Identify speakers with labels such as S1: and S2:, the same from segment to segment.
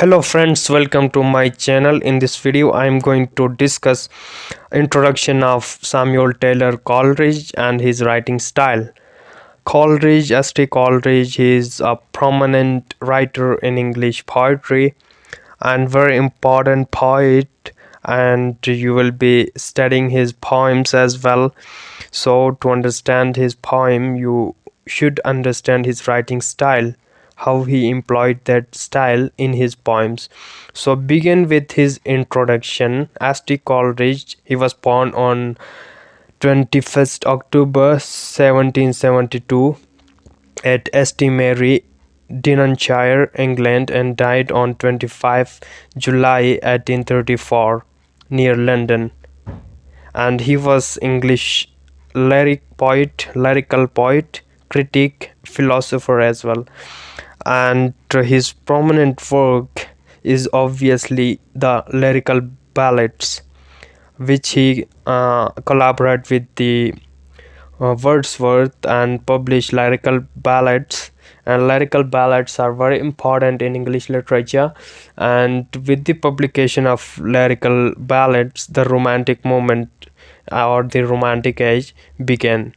S1: Hello friends, welcome to my channel. In this video I am going to discuss introduction of Samuel Taylor Coleridge and his writing style. Coleridge, S.T Coleridge, is a prominent writer in English poetry and very important poet, and you will be studying his poems as well. So to understand his poem you should understand his writing style, how he employed that style in his poems. So begin with his introduction. S.T Coleridge, he was born on 21st October 1772 at St Mary, Dinonshire, England, and died on 25 July 1834 near London. And he was English lyrical poet, critic, philosopher as well. And his prominent work is obviously the lyrical ballads, which he collaborated with the Wordsworth and published lyrical ballads. And lyrical ballads are very important in English literature, and with the publication of lyrical ballads the romantic moment or the romantic age began,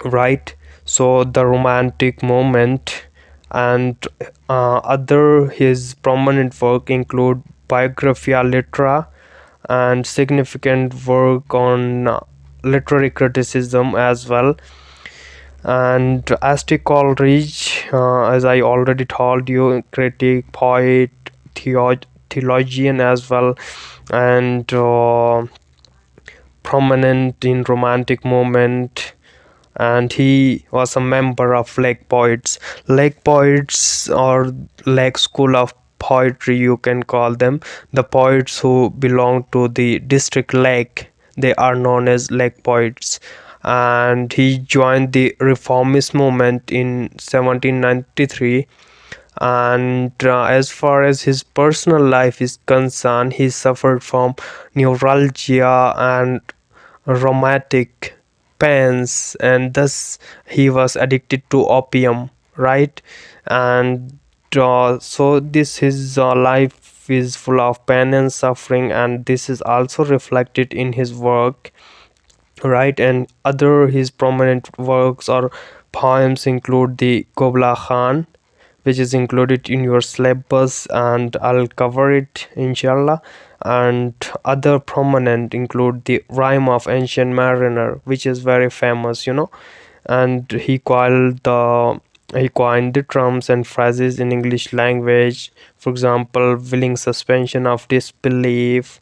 S1: right? So the romantic moment and other his prominent work include biographia litera and significant work on literary criticism as well. And S.T Coleridge, as I already told you, critic, poet, theologian as well, and prominent in romantic movement, and he was a member of Lake Poets or Lake School of Poetry, you can call them. The poets who belong to the district Lake, they are known as Lake Poets. And he joined the reformist movement in 1793. And as far as his personal life is concerned, he suffered from neuralgia and rheumatic pains, and thus he was addicted to opium, right? And so this his life is full of pain and suffering, and this is also reflected in his work, right? And other his prominent works or poems include the Kubla Khan, which is included in your syllabus, and I'll cover it inshallah. And other prominent include the Rhyme of Ancient Mariner, which is very famous, and he coined the terms and phrases in English language, for example willing suspension of disbelief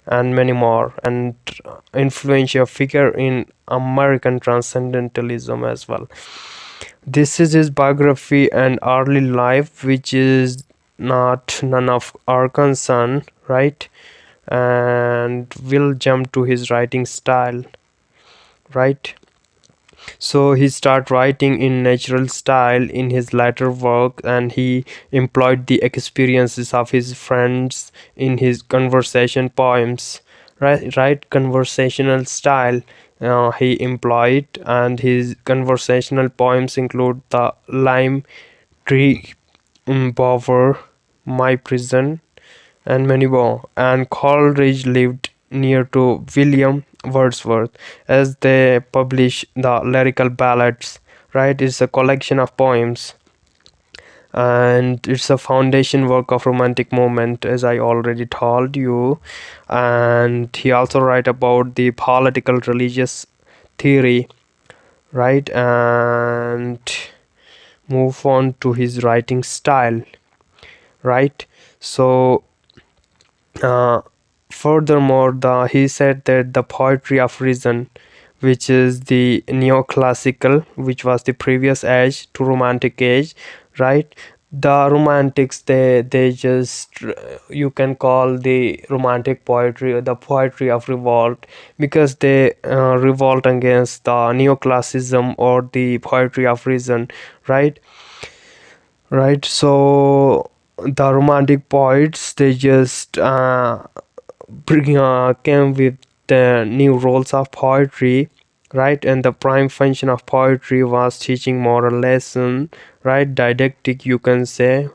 S1: and many more, and influential figure in American transcendentalism as well. This is his biography and early life, which is not none of our concern, right? And we'll jump to his writing style, right? So he started writing in natural style in his later work, and he employed the experiences of his friends in his conversation poems, right? Conversational style he employed, and his conversational poems include the Lime Tree, Bower, My Prison, and many more. And Coleridge lived near to William Wordsworth as they publish the lyrical ballads, right? It's a collection of poems, and it's a foundation work of romantic movement, as I already told you. And he also write about the political religious theory, right? And move on to his writing style, right? So uh, furthermore, he said that the poetry of reason, which is the neoclassical, which was the previous age to romantic age, right? The romantics, they just you can call the romantic poetry or the poetry of revolt, because they revolt against the neoclassicism or the poetry of reason, right? So the romantic poets, they just came with the new roles of poetry, right? And the prime function of poetry was teaching moral lesson, right? Didactic, you can say.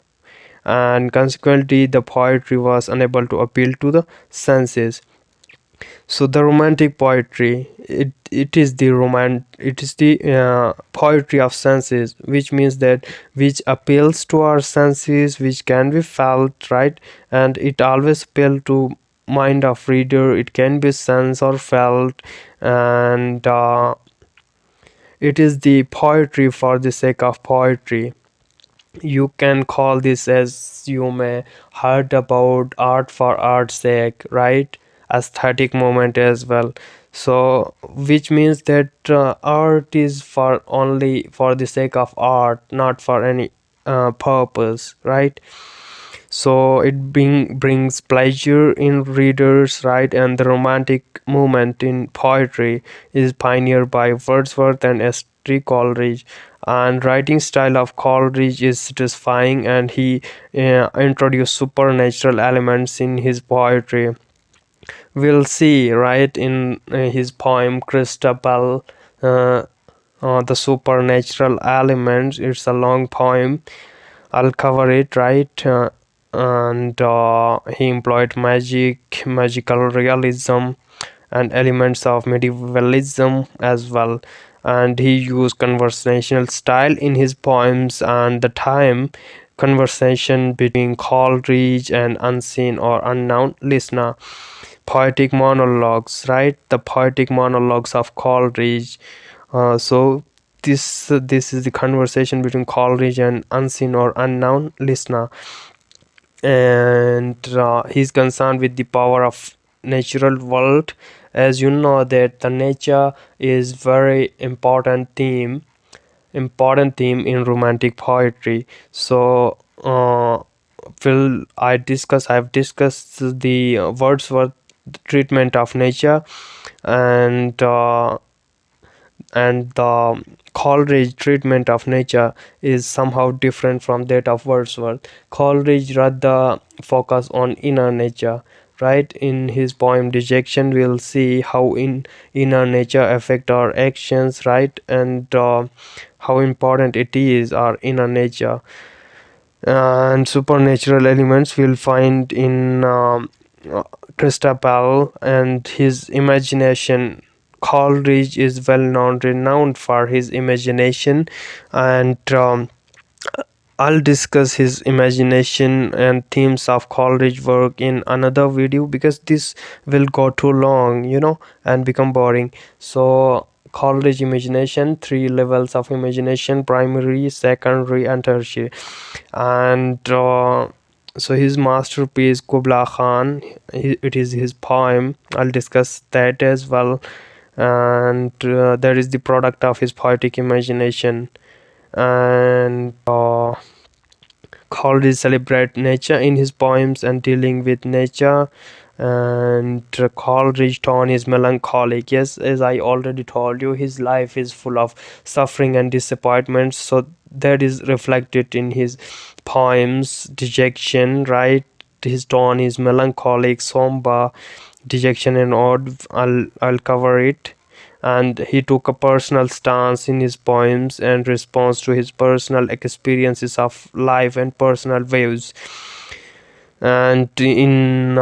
S1: and consequently the poetry was unable to appeal to the senses. So the romantic poetry, it is the poetry of senses, which means that which appeals to our senses, which can be felt, right? And it always appeal to mind of reader. It can be sensed or felt, and it is the poetry for the sake of poetry. You can call this, as you may heard about, art for art's sake, right? Aesthetic moment as well. So which means that art is for only for the sake of art, not for any purpose, right? So it brings pleasure in readers, right? And the romantic movement in poetry is pioneered by Wordsworth and S.T Coleridge, and writing style of Coleridge is satisfying, and he introduced supernatural elements in his poetry. We'll see, right, in his poem christabel, uh, the supernatural elements. It's a long poem. I'll cover it, right? And he employed magical realism, and elements of medievalism as well. And he used conversational style in his poems, and the time conversation between Coleridge and unseen or unknown listener. Poetic monologues, right? The poetic monologues of Coleridge. So this is the conversation between Coleridge and unseen or unknown listener, and he's concerned with the power of natural world. As you know that the nature is very important theme in romantic poetry. So I've discussed the Wordsworth treatment of nature, and the Coleridge treatment of nature is somehow different from that of Wordsworth. Coleridge rather focus on inner nature, right? In his poem Dejection, we'll see how inner nature affect our actions, right? And how important it is our inner nature. And supernatural elements we'll find in uh, christabel and his imagination. Coleridge is renowned for his imagination, and I'll discuss his imagination and themes of Coleridge work in another video, because this will go too long, and become boring. So Coleridge imagination, three levels of imagination: primary, secondary, and tertiary. And so his masterpiece Kubla Khan, it is his poem. I'll discuss that as well. And that is the product of his poetic imagination. And Coleridge celebrate nature in his poems and dealing with nature. And Coleridge tone is melancholic. Yes, as I already told you, his life is full of suffering and disappointments. So that is reflected in his poems. Dejection, right? His tone is melancholic, somber. Dejection and odd. I'll cover it. And he took a personal stance in his poems and response to his personal experiences of life and personal views. And in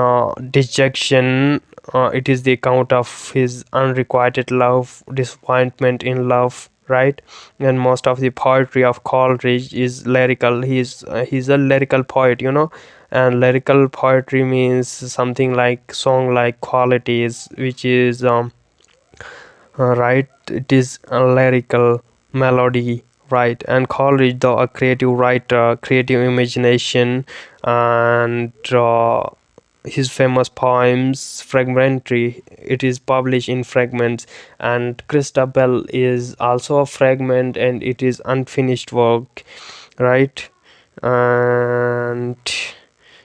S1: Dejection, it is the account of his unrequited love, disappointment in love, right? And most of the poetry of Coleridge is lyrical. He's a lyrical poet, and lyrical poetry means something like song like qualities, which is right, it is a lyrical melody, right? And Coleridge, though a creative writer, creative imagination, and his famous poems fragmentary, it is published in fragments. And christabel is also a fragment, and it is unfinished work, right? And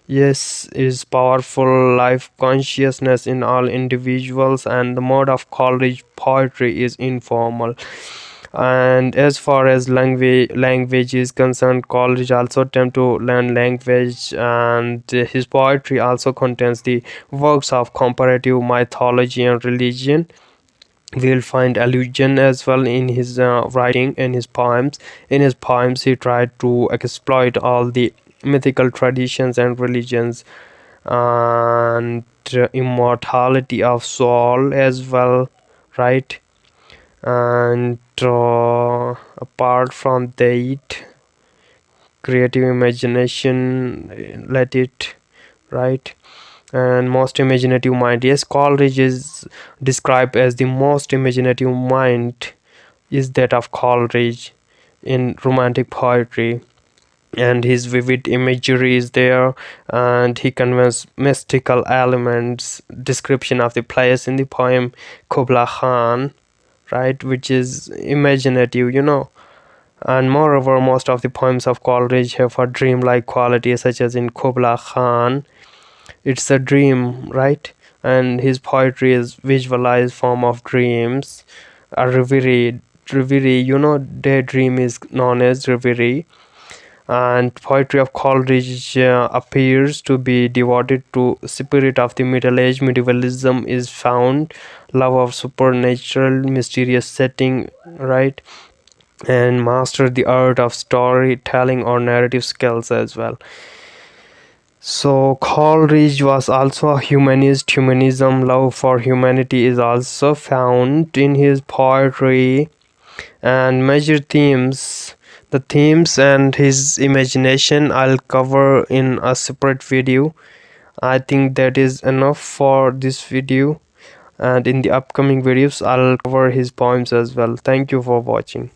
S1: yes, is powerful life consciousness in all individuals. And the mode of Coleridge poetry is informal. And as far as language is concerned, Coleridge also attempt to learn language, and his poetry also contains the works of comparative mythology and religion. We'll find allusion as well in his writing and his poems. In his poems, he tried to exploit all the mythical traditions and religions, and immortality of soul as well, right? And apart from that, creative imagination, let it, right? And most imaginative mind, yes, Coleridge is described as the most imaginative mind is that of Coleridge in romantic poetry, and his vivid imagery is there, and he conveys mystical elements, description of the place in the poem Kubla Khan, right, which is imaginative, and moreover most of the poems of Coleridge have a dreamlike quality, such as in Kubla Khan, it's a dream, right? And his poetry is visualized form of dreams, a reverie, daydream is known as reverie. And poetry of Coleridge appears to be devoted to spirit of the Middle Age. Medievalism is found, love of supernatural, mysterious setting, right? And master the art of storytelling or narrative skills as well. So Coleridge was also a humanist. Humanism, love for humanity, is also found in his poetry. And major themes, the themes and his imagination, I'll cover in a separate video. I think that is enough for this video, and in the upcoming videos I'll cover his poems as well. Thank you for watching.